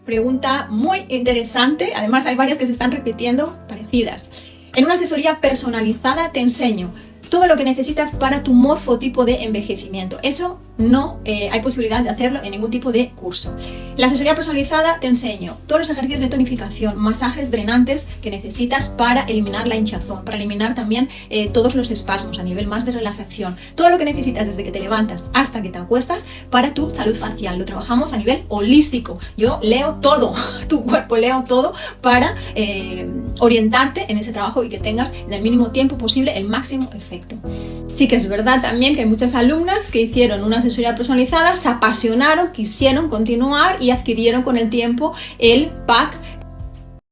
Pregunta muy interesante, además hay varias que se están repitiendo parecidas. En una asesoría personalizada te enseño todo lo que necesitas para tu morfotipo de envejecimiento. Eso no hay posibilidad de hacerlo en ningún tipo de curso. En la asesoría personalizada te enseño todos los ejercicios de tonificación, masajes drenantes que necesitas para eliminar la hinchazón, para eliminar también todos los espasmos a nivel más de relajación. Todo lo que necesitas desde que te levantas hasta que te acuestas para tu salud facial. Lo trabajamos a nivel holístico. Yo leo todo, tu cuerpo leo todo para orientarte en ese trabajo y que tengas en el mínimo tiempo posible el máximo efecto. Sí que es verdad también que hay muchas alumnas que hicieron una asesoría personalizada, se apasionaron, quisieron continuar y adquirieron con el tiempo el pack